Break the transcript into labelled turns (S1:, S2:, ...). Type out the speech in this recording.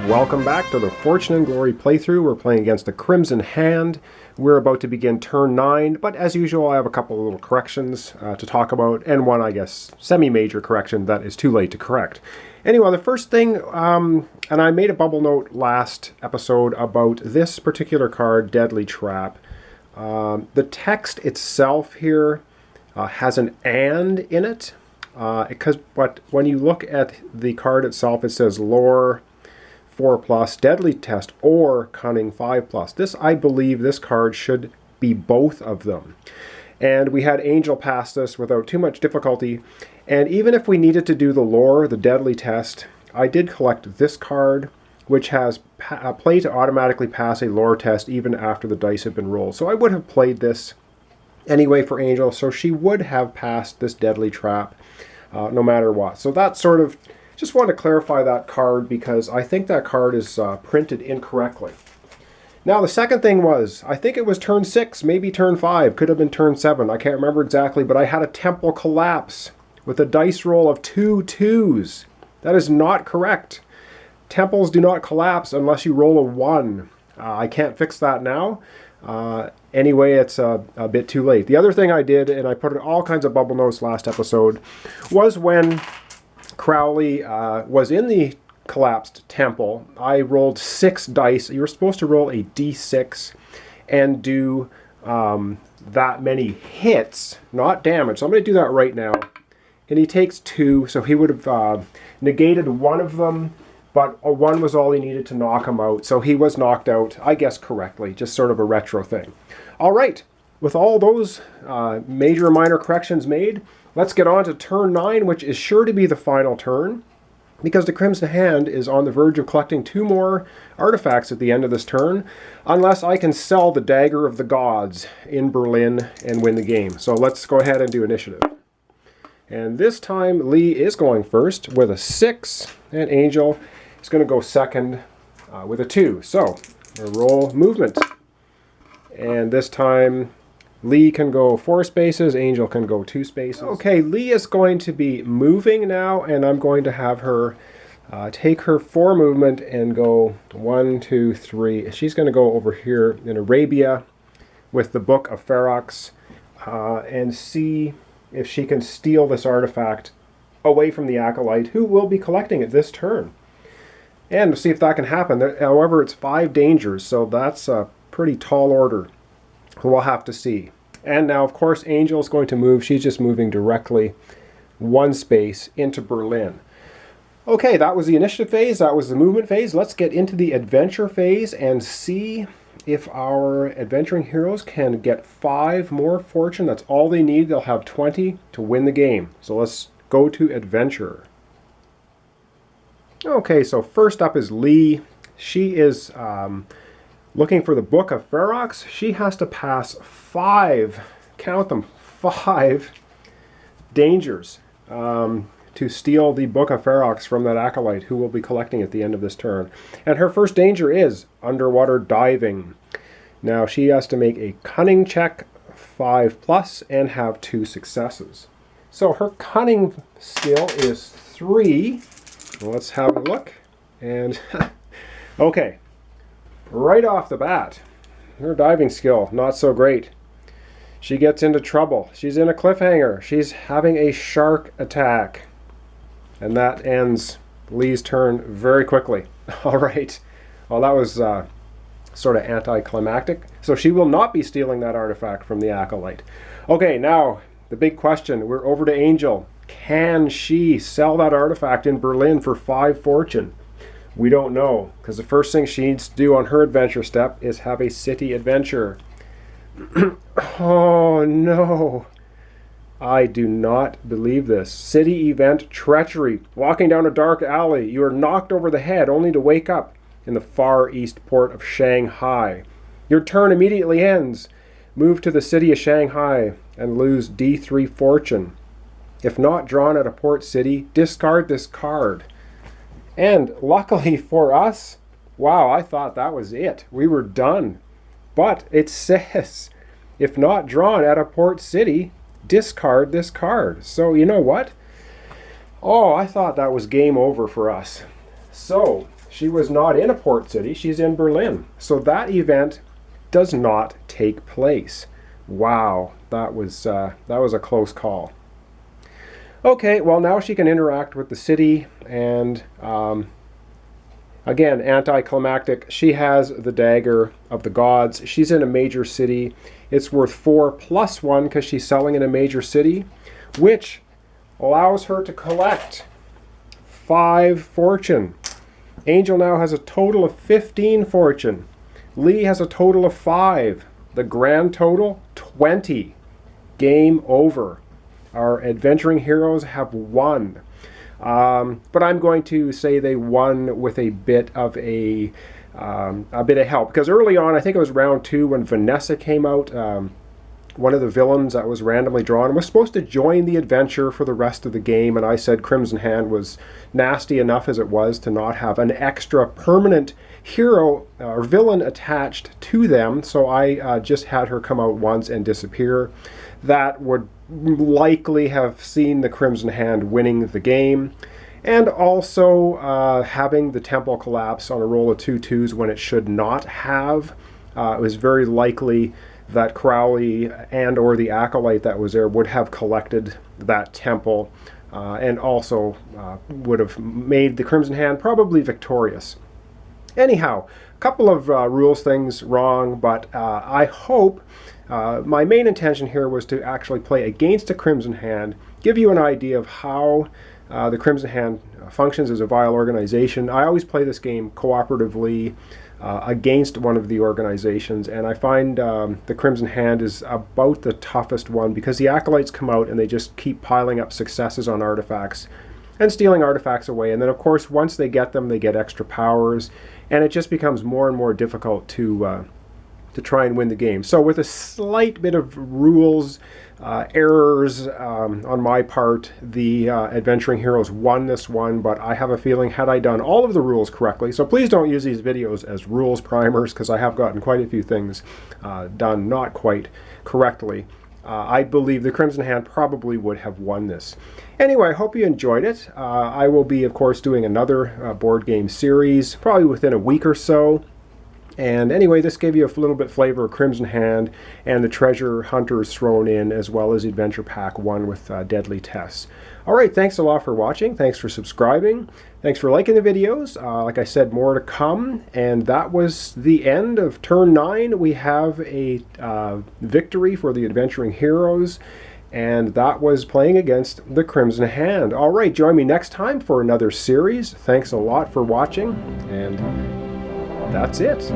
S1: Welcome back to the Fortune and Glory playthrough. We're playing against the Crimson Hand. We're about to begin turn 9, but as usual I have a couple of little corrections to talk about, and one, I guess, semi-major correction that is too late to correct. Anyway, the first thing, and I made a bubble note last episode about this particular card, Deadly Trap. The text itself here has an "and" in it, but when you look at the card itself, it says Lore 4+, Deadly Test, or Cunning 5+. This, I believe, this card should be both of them. And we had Angel pass this without too much difficulty. And even if we needed to do the Lore, the Deadly Test, I did collect this card, which has a play to automatically pass a Lore test even after the dice have been rolled. So I would have played this anyway for Angel, so she would have passed this Deadly Trap no matter what. So that's sort of... Just want to clarify that card because I think that card is printed incorrectly. Now the second thing was, I think it was turn 6, maybe turn 5, could have been turn 7, I can't remember exactly, but I had a Temple collapse with a dice roll of 2 2s. That is not correct. Temples do not collapse unless you roll a 1. I can't fix that now. Anyway, it's a bit too late. The other thing I did, and I put in all kinds of bubble notes last episode, was when Crowley was in the collapsed temple, I rolled 6 dice. You were supposed to roll a d6 and do that many hits, not damage. So I'm going to do that right now. And he takes 2, so he would have negated one of them, but a 1 was all he needed to knock him out. So he was knocked out, I guess correctly, just sort of a retro thing. All right, with all those major and minor corrections made, let's get on to turn 9, which is sure to be the final turn, because the Crimson Hand is on the verge of collecting 2 more artifacts at the end of this turn, unless I can sell the Dagger of the Gods in Berlin and win the game. So let's go ahead and do initiative. And this time Lee is going first with a 6, and Angel is going to go second with a 2. So we'll roll movement. And this time Lee can go 4 spaces, Angel can go 2 spaces. Okay, Lee is going to be moving now, and I'm going to have her take her 4 movement and go 1, 2, 3. She's going to go over here in Arabia with the Book of Ferox and see if she can steal this artifact away from the Acolyte, who will be collecting it this turn. And to see if that can happen. However, it's 5 dangers, so that's a pretty tall order. We'll have to see. And now, of course, Angel is going to move. She's just moving directly 1 space into Berlin. Okay, that was the initiative phase. That was the movement phase. Let's get into the adventure phase and see if our adventuring heroes can get 5 more fortune. That's all they need. They'll have 20 to win the game. So let's go to adventure. Okay, so first up is Lee. She is... looking for the Book of Ferox. She has to pass 5, count them, 5 dangers to steal the Book of Ferox from that Acolyte who will be collecting at the end of this turn. And her first danger is underwater diving. Now she has to make a cunning check, 5+, and have 2 successes. So her cunning skill is 3. Let's have a look. And okay. Right off the bat, her diving skill, not so great. She gets into trouble. She's in a cliffhanger. She's having a shark attack. And that ends Lee's turn very quickly. All right. Well, that was sort of anticlimactic. So she will not be stealing that artifact from the Acolyte. Okay, now the big question. We're over to Angel. Can she sell that artifact in Berlin for 5 fortune? We don't know, because the first thing she needs to do on her adventure step is have a city adventure. Oh no. I do not believe this. City event treachery. Walking down a dark alley, you are knocked over the head only to wake up in the far east port of Shanghai. Your turn immediately ends. Move to the city of Shanghai and lose D3 fortune. If not drawn at a port city, discard this card. And luckily for us, wow, I thought that was it. We were done. But it says, if not drawn at a port city, discard this card. So you know what? Oh, I thought that was game over for us. So she was not in a port city, she's in Berlin. So that event does not take place. Wow, that was a close call. Okay, well now she can interact with the city, and again, anticlimactic. She has the dagger of the gods. She's in a major city. It's worth 4+1 because she's selling in a major city, which allows her to collect 5 fortune. Angel now has a total of 15 fortune. Lee has a total of 5. The grand total, 20. Game over. Our adventuring heroes have won. But I'm going to say they won with a bit of help, because early on, I think it was round 2 when Vanessa came out, one of the villains that was randomly drawn was supposed to join the adventure for the rest of the game, and I said Crimson Hand was nasty enough as it was to not have an extra permanent hero or villain attached to them, so I just had her come out once and disappear. That would likely have seen the Crimson Hand winning the game, and also having the temple collapse on a roll of 2 2s when it should not have. It was very likely that Crowley and or the Acolyte that was there would have collected that temple, and also would have made the Crimson Hand probably victorious. Anyhow, a couple of rules things wrong, but I hope my main intention here was to actually play against a Crimson Hand, give you an idea of how the Crimson Hand functions as a vile organization. I always play this game cooperatively against one of the organizations, and I find the Crimson Hand is about the toughest one because the Acolytes come out and they just keep piling up successes on artifacts and stealing artifacts away, and then of course once they get them they get extra powers, and it just becomes more and more difficult to try and win the game. So with a slight bit of rules errors on my part, the adventuring heroes won this one, but I have a feeling had I done all of the rules correctly, so please don't use these videos as rules primers because I have gotten quite a few things done not quite correctly. I believe the Crimson Hand probably would have won this. Anyway, I hope you enjoyed it. I will be, of course, doing another board game series, probably within a week or so. And anyway, this gave you a little bit flavor of Crimson Hand and the treasure hunters thrown in, as well as Adventure Pack 1 with deadly tests. Alright, thanks a lot for watching. Thanks for subscribing. Thanks for liking the videos. Like I said, more to come. And that was the end of turn 9. We have a victory for the adventuring heroes. And that was playing against the Crimson Hand. Alright, join me next time for another series. Thanks a lot for watching. And that's it.